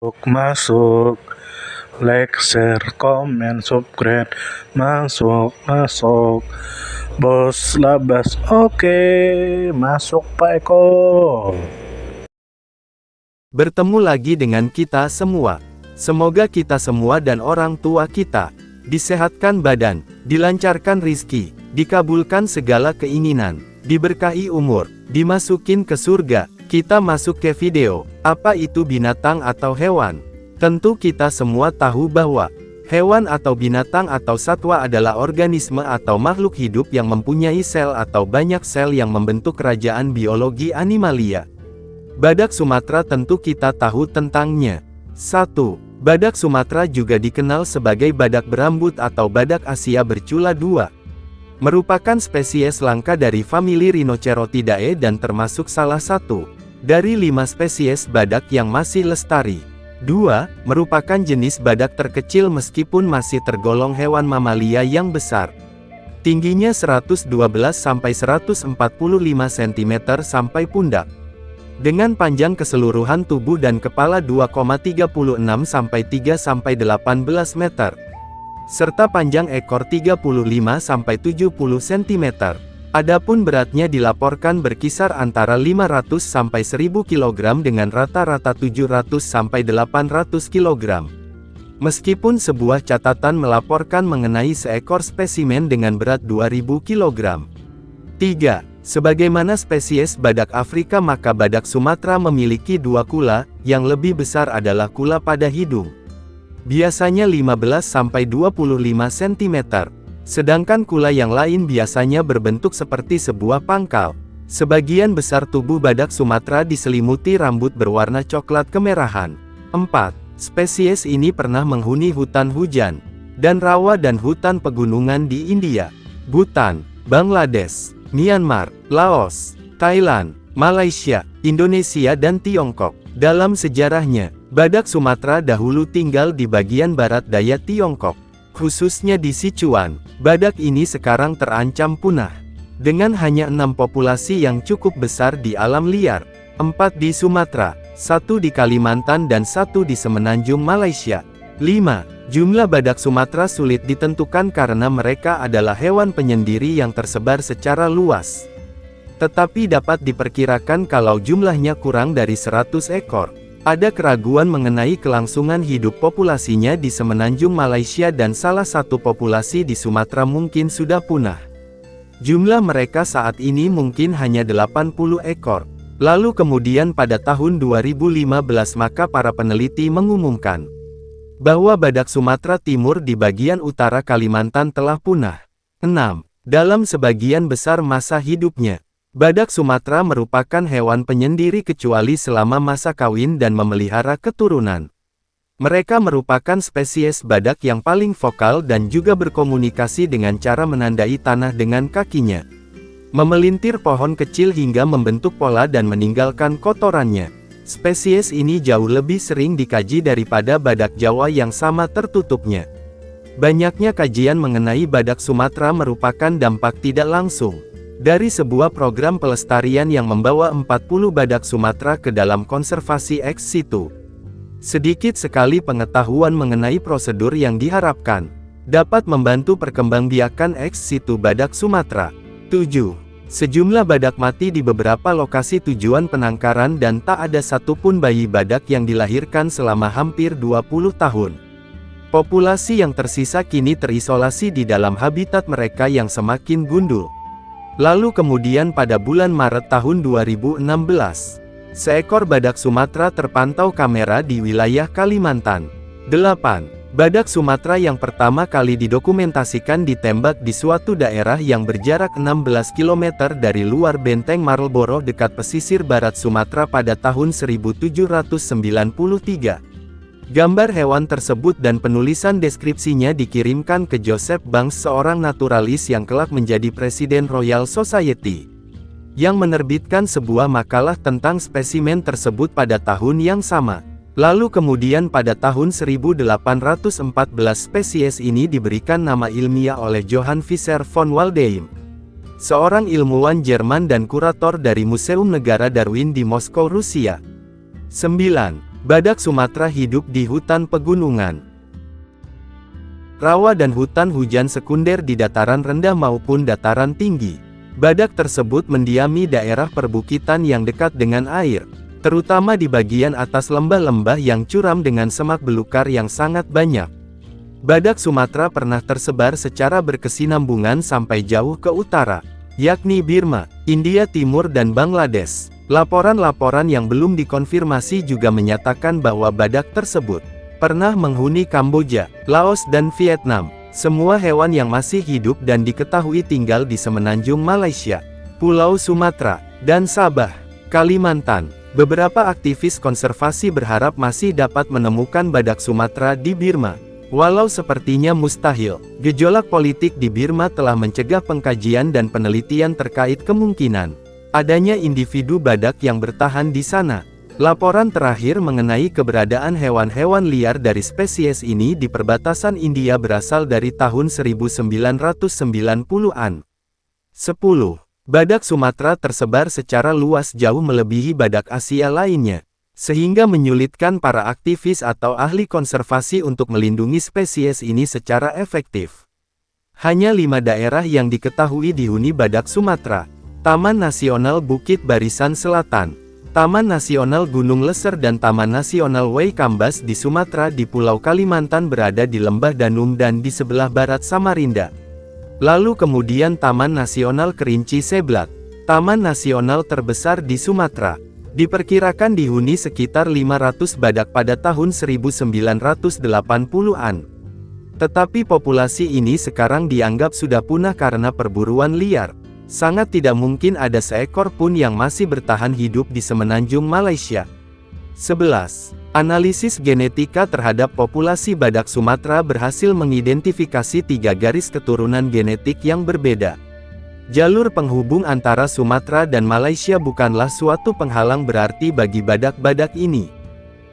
Masuk, like, share, comment, subscribe, masuk, bos labas, oke, masuk Pak Eko. Bertemu lagi dengan kita semua. Semoga kita semua dan orang tua kita disehatkan badan, dilancarkan rizki, dikabulkan segala keinginan, diberkahi umur, dimasukin ke surga. Kita masuk ke video, apa itu binatang atau hewan? Tentu kita semua tahu bahwa hewan atau binatang atau satwa adalah organisme atau makhluk hidup yang mempunyai sel atau banyak sel yang membentuk kerajaan biologi animalia. Badak Sumatera tentu kita tahu tentangnya. 1. Badak Sumatera juga dikenal sebagai badak berambut atau badak Asia bercula 2. Merupakan spesies langka dari famili Rhinocerotidae dan termasuk salah satu dari 5 spesies badak yang masih lestari. 2. Merupakan jenis badak terkecil meskipun masih tergolong hewan mamalia yang besar. Tingginya 112-145 cm sampai pundak. Dengan panjang keseluruhan tubuh dan kepala 2,36-3-18 meter. Serta panjang ekor 35-70 cm. Adapun beratnya dilaporkan berkisar antara 500-1000 kg dengan rata-rata 700-800 kg. Meskipun sebuah catatan melaporkan mengenai seekor spesimen dengan berat 2000 kg. 3. Sebagaimana spesies badak Afrika maka badak Sumatera memiliki 2 kula, yang lebih besar adalah kula pada hidung. Biasanya 15-25 cm. Sedangkan kula yang lain biasanya berbentuk seperti sebuah pangkal. Sebagian besar tubuh badak Sumatera diselimuti rambut berwarna coklat kemerahan. 4. Spesies ini pernah menghuni hutan hujan dan rawa dan hutan pegunungan di India, Bhutan, Bangladesh, Myanmar, Laos, Thailand, Malaysia, Indonesia dan Tiongkok. Dalam sejarahnya, badak Sumatera dahulu tinggal di bagian barat daya Tiongkok, khususnya di Sichuan. Badak ini sekarang terancam punah, dengan hanya 6 populasi yang cukup besar di alam liar, 4 di Sumatera, 1 di Kalimantan dan 1 di Semenanjung Malaysia. 5. Jumlah badak Sumatera sulit ditentukan karena mereka adalah hewan penyendiri yang tersebar secara luas. Tetapi dapat diperkirakan kalau jumlahnya kurang dari 100 ekor. Ada keraguan mengenai kelangsungan hidup populasinya di Semenanjung Malaysia dan salah satu populasi di Sumatera mungkin sudah punah. Jumlah mereka saat ini mungkin hanya 80 ekor. Lalu kemudian pada tahun 2015 maka para peneliti mengumumkan bahwa badak Sumatera Timur di bagian utara Kalimantan telah punah. 6. Dalam sebagian besar masa hidupnya, badak Sumatera merupakan hewan penyendiri kecuali selama masa kawin dan memelihara keturunan. Mereka merupakan spesies badak yang paling vokal dan juga berkomunikasi dengan cara menandai tanah dengan kakinya, memelintir pohon kecil hingga membentuk pola dan meninggalkan kotorannya. Spesies ini jauh lebih sering dikaji daripada badak Jawa yang sama tertutupnya. Banyaknya kajian mengenai badak Sumatera merupakan dampak tidak langsung dari sebuah program pelestarian yang membawa 40 badak Sumatera ke dalam konservasi ex situ. Sedikit sekali pengetahuan mengenai prosedur yang diharapkan dapat membantu perkembangbiakan ex situ badak Sumatera. 7. Sejumlah badak mati di beberapa lokasi tujuan penangkaran dan tak ada satupun bayi badak yang dilahirkan selama hampir 20 tahun. Populasi yang tersisa kini terisolasi di dalam habitat mereka yang semakin gundul. Lalu kemudian pada bulan Maret tahun 2016, seekor badak Sumatera terpantau kamera di wilayah Kalimantan. 8. Badak Sumatera yang pertama kali didokumentasikan ditembak di suatu daerah yang berjarak 16 km dari luar benteng Marlborough dekat pesisir barat Sumatera pada tahun 1793. Gambar hewan tersebut dan penulisan deskripsinya dikirimkan ke Joseph Banks, seorang naturalis yang kelak menjadi Presiden Royal Society, yang menerbitkan sebuah makalah tentang spesimen tersebut pada tahun yang sama. Lalu kemudian pada tahun 1814 spesies ini diberikan nama ilmiah oleh Johann Fischer von Waldheim, seorang ilmuwan Jerman dan kurator dari Museum Negara Darwin di Moskow, Rusia. 9. Badak Sumatera hidup di hutan pegunungan, rawa dan hutan hujan sekunder di dataran rendah maupun dataran tinggi. Badak tersebut mendiami daerah perbukitan yang dekat dengan air, terutama di bagian atas lembah-lembah yang curam dengan semak belukar yang sangat banyak. Badak Sumatera pernah tersebar secara berkesinambungan sampai jauh ke utara, yakni Birma, India Timur dan Bangladesh. Laporan-laporan yang belum dikonfirmasi juga menyatakan bahwa badak tersebut pernah menghuni Kamboja, Laos dan Vietnam. Semua hewan yang masih hidup dan diketahui tinggal di semenanjung Malaysia, Pulau Sumatera, dan Sabah, Kalimantan. Beberapa aktivis konservasi berharap masih dapat menemukan badak Sumatera di Birma. Walau sepertinya mustahil, gejolak politik di Birma telah mencegah pengkajian dan penelitian terkait kemungkinan adanya individu badak yang bertahan di sana. Laporan terakhir mengenai keberadaan hewan-hewan liar dari spesies ini di perbatasan India berasal dari tahun 1990-an. 10. Badak Sumatera tersebar secara luas jauh melebihi badak Asia lainnya, sehingga menyulitkan para aktivis atau ahli konservasi untuk melindungi spesies ini secara efektif. Hanya 5 daerah yang diketahui dihuni badak Sumatera: Taman Nasional Bukit Barisan Selatan, Taman Nasional Gunung Leser dan Taman Nasional Waikambas di Sumatera. Di Pulau Kalimantan berada di Lembah Danum dan di sebelah barat Samarinda. Lalu kemudian Taman Nasional Kerinci Seblat, taman nasional terbesar di Sumatera. Diperkirakan dihuni sekitar 500 badak pada tahun 1980-an. Tetapi populasi ini sekarang dianggap sudah punah karena perburuan liar. Sangat tidak mungkin ada seekor pun yang masih bertahan hidup di semenanjung Malaysia. 11. Analisis genetika terhadap populasi badak Sumatera berhasil mengidentifikasi 3 garis keturunan genetik yang berbeda. Jalur penghubung antara Sumatera dan Malaysia bukanlah suatu penghalang berarti bagi badak-badak ini.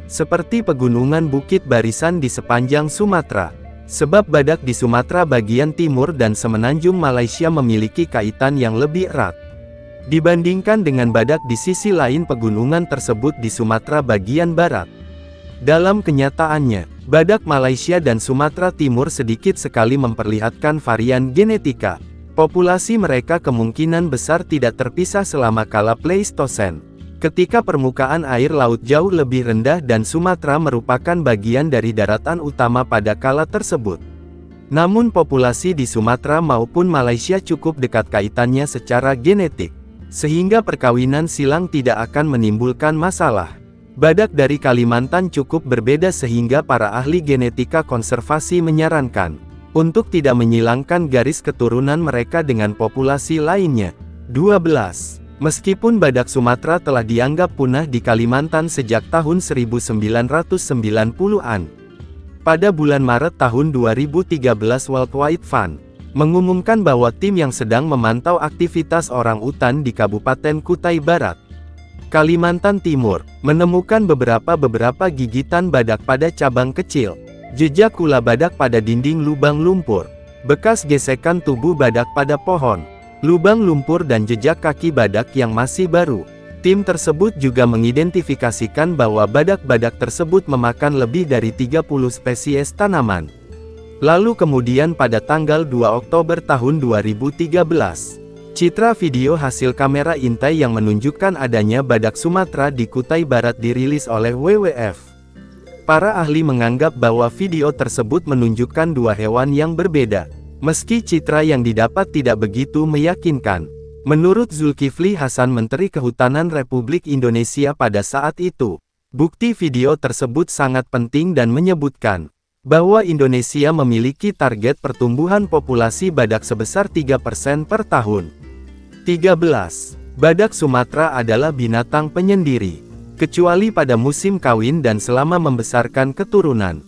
Seperti pegunungan Bukit Barisan di sepanjang Sumatera. Sebab badak di Sumatera bagian timur dan semenanjung Malaysia memiliki kaitan yang lebih erat dibandingkan dengan badak di sisi lain pegunungan tersebut di Sumatera bagian barat. Dalam kenyataannya, badak Malaysia dan Sumatera Timur sedikit sekali memperlihatkan varian genetika. Populasi mereka kemungkinan besar tidak terpisah selama kala Pleistosen, ketika permukaan air laut jauh lebih rendah dan Sumatera merupakan bagian dari daratan utama pada kala tersebut. Namun populasi di Sumatera maupun Malaysia cukup dekat kaitannya secara genetik, sehingga perkawinan silang tidak akan menimbulkan masalah. Badak dari Kalimantan cukup berbeda sehingga para ahli genetika konservasi menyarankan untuk tidak menyilangkan garis keturunan mereka dengan populasi lainnya. 12. Meskipun badak Sumatera telah dianggap punah di Kalimantan sejak tahun 1990-an, pada bulan Maret tahun 2013 World Wide Fund mengumumkan bahwa tim yang sedang memantau aktivitas orang utan di Kabupaten Kutai Barat, Kalimantan Timur, menemukan beberapa gigitan badak pada cabang kecil, jejak kula badak pada dinding lubang lumpur, bekas gesekan tubuh badak pada pohon, lubang lumpur dan jejak kaki badak yang masih baru. Tim tersebut juga mengidentifikasikan bahwa badak-badak tersebut memakan lebih dari 30 spesies tanaman. Lalu kemudian pada tanggal 2 Oktober tahun 2013, citra video hasil kamera intai yang menunjukkan adanya badak Sumatera di Kutai Barat dirilis oleh WWF. Para ahli menganggap bahwa video tersebut menunjukkan 2 hewan yang berbeda, meski citra yang didapat tidak begitu meyakinkan. Menurut Zulkifli Hasan, Menteri Kehutanan Republik Indonesia pada saat itu, bukti video tersebut sangat penting dan menyebutkan bahwa Indonesia memiliki target pertumbuhan populasi badak sebesar 3% per tahun. 13. Badak Sumatera adalah binatang penyendiri, kecuali pada musim kawin dan selama membesarkan keturunan.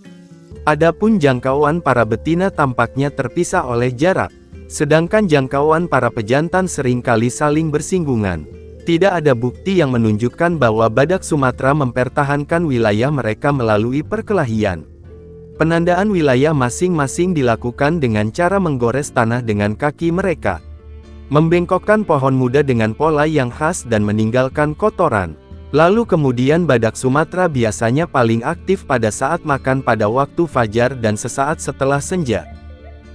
Adapun jangkauan para betina tampaknya terpisah oleh jarak, sedangkan jangkauan para pejantan seringkali saling bersinggungan. Tidak ada bukti yang menunjukkan bahwa badak Sumatera mempertahankan wilayah mereka melalui perkelahian. Penandaan wilayah masing-masing dilakukan dengan cara menggores tanah dengan kaki mereka, membengkokkan pohon muda dengan pola yang khas dan meninggalkan kotoran, Lalu kemudian badak Sumatera biasanya paling aktif pada saat makan pada waktu fajar dan sesaat setelah senja.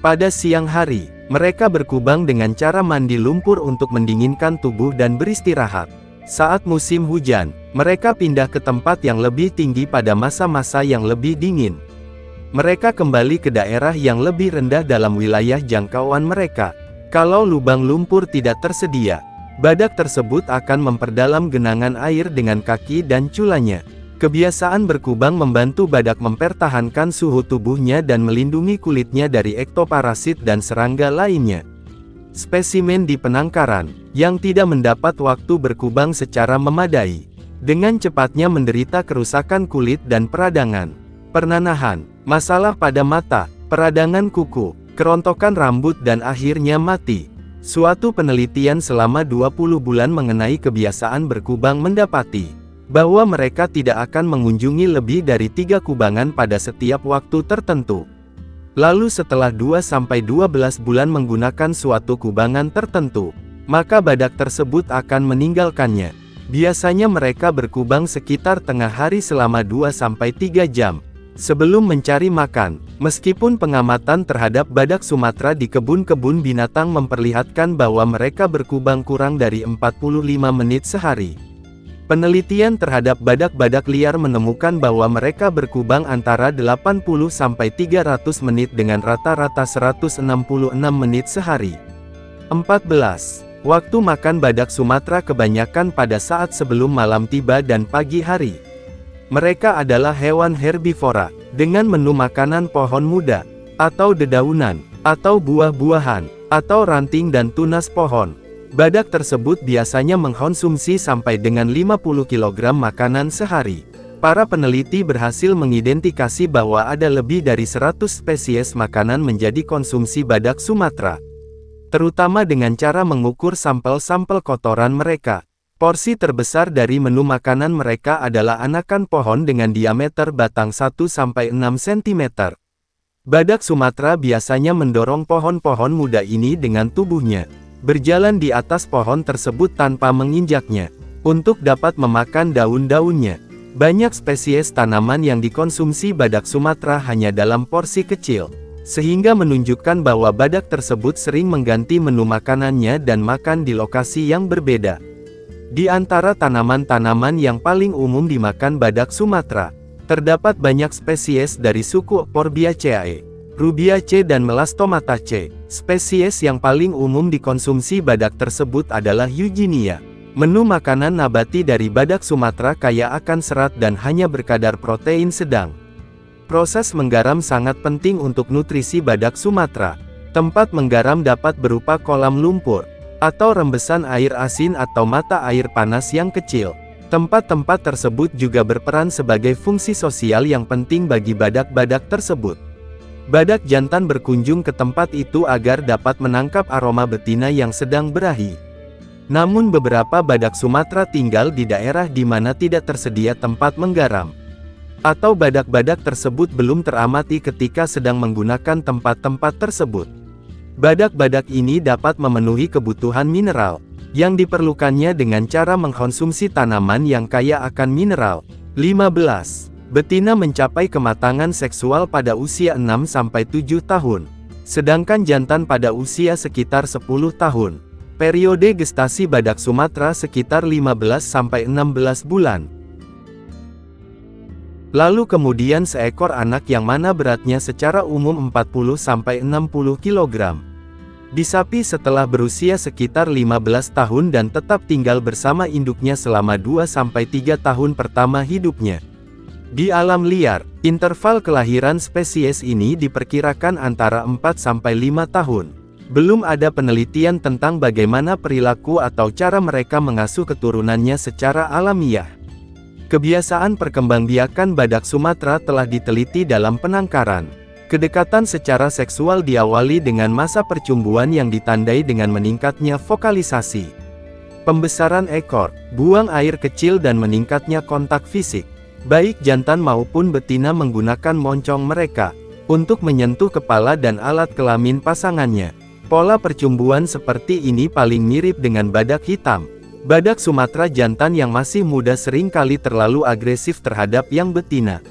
Pada siang hari, mereka berkubang dengan cara mandi lumpur untuk mendinginkan tubuh dan beristirahat. Saat musim hujan, mereka pindah ke tempat yang lebih tinggi pada masa-masa yang lebih dingin. Mereka kembali ke daerah yang lebih rendah dalam wilayah jangkauan mereka. Kalau lubang lumpur tidak tersedia, badak tersebut akan memperdalam genangan air dengan kaki dan culanya. Kebiasaan berkubang membantu badak mempertahankan suhu tubuhnya dan melindungi kulitnya dari ektoparasit dan serangga lainnya. Spesimen di penangkaran, yang tidak mendapat waktu berkubang secara memadai, dengan cepatnya menderita kerusakan kulit dan peradangan, pernanahan, masalah pada mata, peradangan kuku, kerontokan rambut dan akhirnya mati. Suatu penelitian selama 20 bulan mengenai kebiasaan berkubang mendapati bahwa mereka tidak akan mengunjungi lebih dari 3 kubangan pada setiap waktu tertentu. Lalu setelah 2-12 bulan menggunakan suatu kubangan tertentu, maka badak tersebut akan meninggalkannya. Biasanya mereka berkubang sekitar tengah hari selama 2-3 jam sebelum mencari makan. Meskipun pengamatan terhadap badak Sumatera di kebun-kebun binatang memperlihatkan bahwa mereka berkubang kurang dari 45 menit sehari, penelitian terhadap badak-badak liar menemukan bahwa mereka berkubang antara 80-300 menit dengan rata-rata 166 menit sehari. 14. Waktu makan badak Sumatera kebanyakan pada saat sebelum malam tiba dan pagi hari. Mereka adalah hewan herbivora, dengan menu makanan pohon muda, atau dedaunan, atau buah-buahan, atau ranting dan tunas pohon. Badak tersebut biasanya mengkonsumsi sampai dengan 50 kg makanan sehari. Para peneliti berhasil mengidentifikasi bahwa ada lebih dari 100 spesies makanan menjadi konsumsi badak Sumatera, terutama dengan cara mengukur sampel-sampel kotoran mereka. Porsi terbesar dari menu makanan mereka adalah anakan pohon dengan diameter batang 1-6 cm. Badak Sumatera biasanya mendorong pohon-pohon muda ini dengan tubuhnya, berjalan di atas pohon tersebut tanpa menginjaknya, untuk dapat memakan daun-daunnya. Banyak spesies tanaman yang dikonsumsi badak Sumatera hanya dalam porsi kecil, sehingga menunjukkan bahwa badak tersebut sering mengganti menu makanannya dan makan di lokasi yang berbeda. Di antara tanaman-tanaman yang paling umum dimakan badak Sumatera, terdapat banyak spesies dari suku Forbiaceae, Rubiaceae dan Melastomataceae. Spesies yang paling umum dikonsumsi badak tersebut adalah Eugenia. Menu makanan nabati dari badak Sumatera kaya akan serat dan hanya berkadar protein sedang. Proses menggaram sangat penting untuk nutrisi badak Sumatera. Tempat menggaram dapat berupa kolam lumpur, atau rembesan air asin atau mata air panas yang kecil. Tempat-tempat tersebut juga berperan sebagai fungsi sosial yang penting bagi badak-badak tersebut. Badak jantan berkunjung ke tempat itu agar dapat menangkap aroma betina yang sedang berahi. Namun beberapa badak Sumatera tinggal di daerah di mana tidak tersedia tempat menggaram, atau badak-badak tersebut belum teramati ketika sedang menggunakan tempat-tempat tersebut. Badak-badak ini dapat memenuhi kebutuhan mineral yang diperlukannya dengan cara mengkonsumsi tanaman yang kaya akan mineral. 15. Betina mencapai kematangan seksual pada usia 6-7 tahun, sedangkan jantan pada usia sekitar 10 tahun. Periode gestasi badak Sumatera sekitar 15-16 bulan. Lalu kemudian seekor anak yang mana beratnya secara umum 40-60 kg. Di sapi setelah berusia sekitar 15 tahun dan tetap tinggal bersama induknya selama 2-3 tahun pertama hidupnya. Di alam liar, interval kelahiran spesies ini diperkirakan antara 4-5 tahun. Belum ada penelitian tentang bagaimana perilaku atau cara mereka mengasuh keturunannya secara alamiah. Kebiasaan perkembangbiakan badak Sumatera telah diteliti dalam penangkaran. Kedekatan secara seksual diawali dengan masa percumbuan yang ditandai dengan meningkatnya vokalisasi, pembesaran ekor, buang air kecil dan meningkatnya kontak fisik. Baik jantan maupun betina menggunakan moncong mereka untuk menyentuh kepala dan alat kelamin pasangannya. Pola percumbuan seperti ini paling mirip dengan badak hitam. Badak Sumatera jantan yang masih muda seringkali terlalu agresif terhadap yang betina.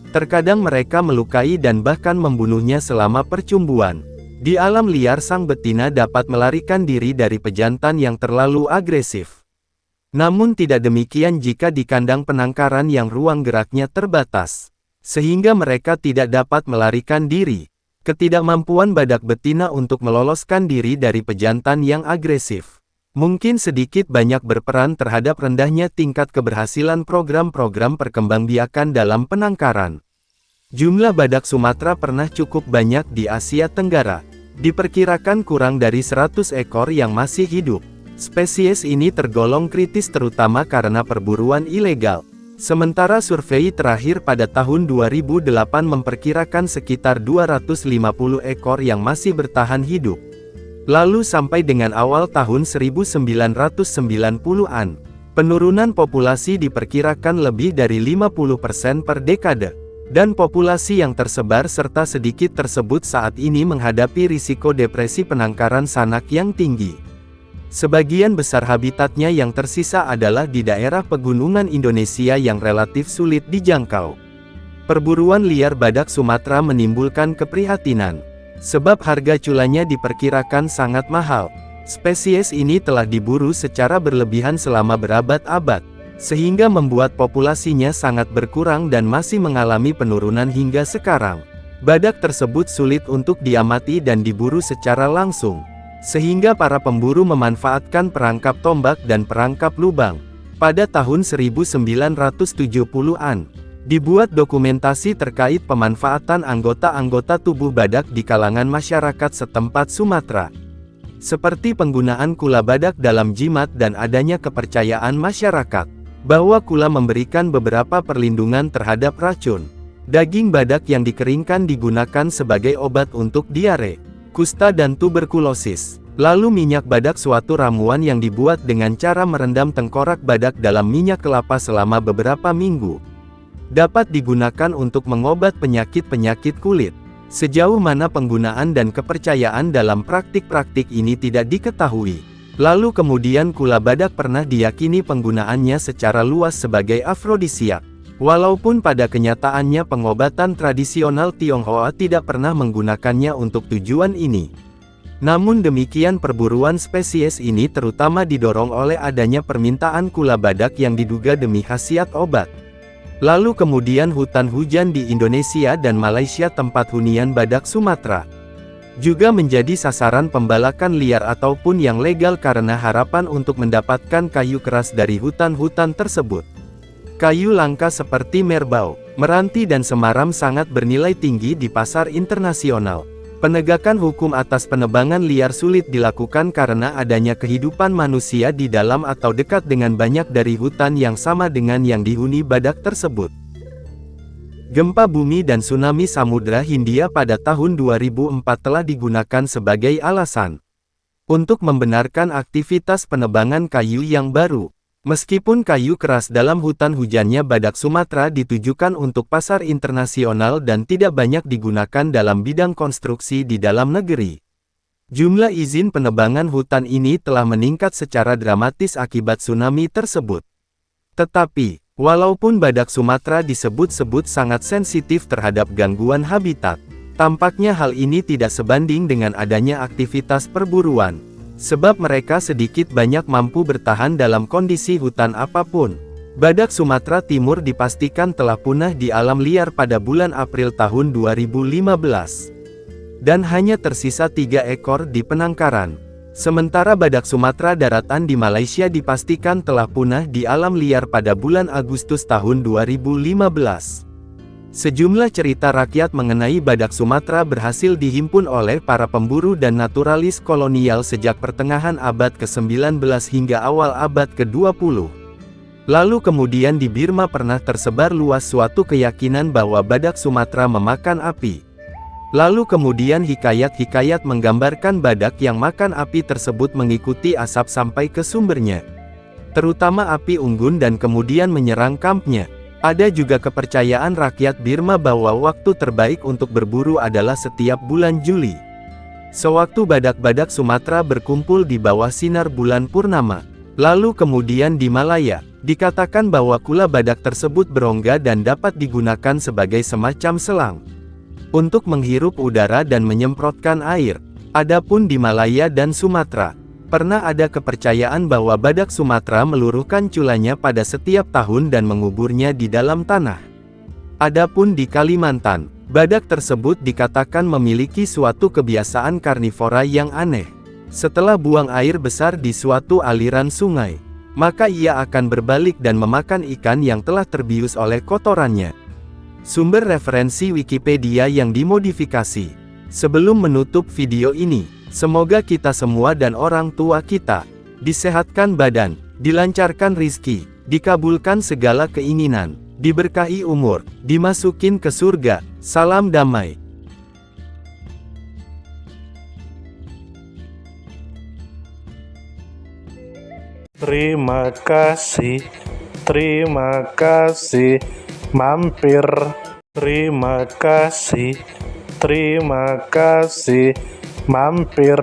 Terkadang mereka melukai dan bahkan membunuhnya selama percumbuan. Di alam liar sang betina dapat melarikan diri dari pejantan yang terlalu agresif. Namun tidak demikian jika di kandang penangkaran yang ruang geraknya terbatas, sehingga mereka tidak dapat melarikan diri. Ketidakmampuan badak betina untuk meloloskan diri dari pejantan yang agresif mungkin sedikit banyak berperan terhadap rendahnya tingkat keberhasilan program-program perkembangbiakan dalam penangkaran. Jumlah badak Sumatera pernah cukup banyak di Asia Tenggara. Diperkirakan kurang dari 100 ekor yang masih hidup. Spesies ini tergolong kritis terutama karena perburuan ilegal. Sementara survei terakhir pada tahun 2008 memperkirakan sekitar 250 ekor yang masih bertahan hidup. Lalu sampai dengan awal tahun 1990-an, penurunan populasi diperkirakan lebih dari 50% per dekade. Dan populasi yang tersebar serta sedikit tersebut saat ini menghadapi risiko depresi penangkaran sanak yang tinggi. Sebagian besar habitatnya yang tersisa adalah di daerah pegunungan Indonesia yang relatif sulit dijangkau. Perburuan liar badak Sumatera menimbulkan keprihatinan, sebab harga culanya diperkirakan sangat mahal. Spesies ini telah diburu secara berlebihan selama berabad-abad, sehingga membuat populasinya sangat berkurang dan masih mengalami penurunan hingga sekarang. Badak tersebut sulit untuk diamati dan diburu secara langsung, sehingga para pemburu memanfaatkan perangkap tombak dan perangkap lubang. Pada tahun 1970-an, dibuat dokumentasi terkait pemanfaatan anggota-anggota tubuh badak di kalangan masyarakat setempat Sumatera, seperti penggunaan kula badak dalam jimat dan adanya kepercayaan masyarakat bahwa kula memberikan beberapa perlindungan terhadap racun. Daging badak yang dikeringkan digunakan sebagai obat untuk diare, kusta dan tuberkulosis. Lalu minyak badak suatu ramuan yang dibuat dengan cara merendam tengkorak badak dalam minyak kelapa selama beberapa minggu. Dapat digunakan untuk mengobat penyakit-penyakit kulit. Sejauh mana penggunaan dan kepercayaan dalam praktik-praktik ini tidak diketahui. Lalu kemudian kula badak pernah diyakini penggunaannya secara luas sebagai afrodisiak. Walaupun pada kenyataannya pengobatan tradisional Tionghoa tidak pernah menggunakannya untuk tujuan ini. Namun demikian perburuan spesies ini terutama didorong oleh adanya permintaan kula badak yang diduga demi khasiat obat. Lalu kemudian hutan hujan di Indonesia dan Malaysia tempat hunian badak Sumatera juga menjadi sasaran pembalakan liar ataupun yang legal karena harapan untuk mendapatkan kayu keras dari hutan-hutan tersebut. Kayu langka seperti merbau, meranti dan semaram sangat bernilai tinggi di pasar internasional. Penegakan hukum atas penebangan liar sulit dilakukan karena adanya kehidupan manusia di dalam atau dekat dengan banyak dari hutan yang sama dengan yang dihuni badak tersebut. Gempa bumi dan tsunami Samudra Hindia pada tahun 2004 telah digunakan sebagai alasan untuk membenarkan aktivitas penebangan kayu yang baru. Meskipun kayu keras dalam hutan hujannya badak Sumatera ditujukan untuk pasar internasional dan tidak banyak digunakan dalam bidang konstruksi di dalam negeri, jumlah izin penebangan hutan ini telah meningkat secara dramatis akibat tsunami tersebut. Tetapi, walaupun badak Sumatera disebut-sebut sangat sensitif terhadap gangguan habitat, tampaknya hal ini tidak sebanding dengan adanya aktivitas perburuan. Sebab mereka sedikit banyak mampu bertahan dalam kondisi hutan apapun. Badak Sumatera Timur dipastikan telah punah di alam liar pada bulan April tahun 2015. Dan hanya tersisa 3 ekor di penangkaran. Sementara badak Sumatera daratan di Malaysia dipastikan telah punah di alam liar pada bulan Agustus tahun 2015. Sejumlah cerita rakyat mengenai badak Sumatera berhasil dihimpun oleh para pemburu dan naturalis kolonial sejak pertengahan abad ke-19 hingga awal abad ke-20. Lalu kemudian di Burma pernah tersebar luas suatu keyakinan bahwa badak Sumatera memakan api. Lalu kemudian hikayat-hikayat menggambarkan badak yang makan api tersebut mengikuti asap sampai ke sumbernya, terutama api unggun, dan kemudian menyerang kampnya. Ada juga kepercayaan rakyat Burma bahwa waktu terbaik untuk berburu adalah setiap bulan Juli. Sewaktu badak-badak Sumatera berkumpul di bawah sinar bulan purnama, Lalu kemudian di Malaya, dikatakan bahwa kula badak tersebut berongga dan dapat digunakan sebagai semacam selang untuk menghirup udara dan menyemprotkan air. Adapun di Malaya dan Sumatera, pernah ada kepercayaan bahwa badak Sumatera meluruhkan culanya pada setiap tahun dan menguburnya di dalam tanah. Adapun di Kalimantan, badak tersebut dikatakan memiliki suatu kebiasaan karnivora yang aneh. Setelah buang air besar di suatu aliran sungai, maka ia akan berbalik dan memakan ikan yang telah terbius oleh kotorannya. Sumber referensi Wikipedia yang dimodifikasi. Sebelum menutup video ini, semoga kita semua dan orang tua kita disehatkan badan, dilancarkan rizki, dikabulkan segala keinginan, diberkahi umur, dimasukin ke surga. Salam damai. Terima kasih, mampir. Terima kasih, mampir.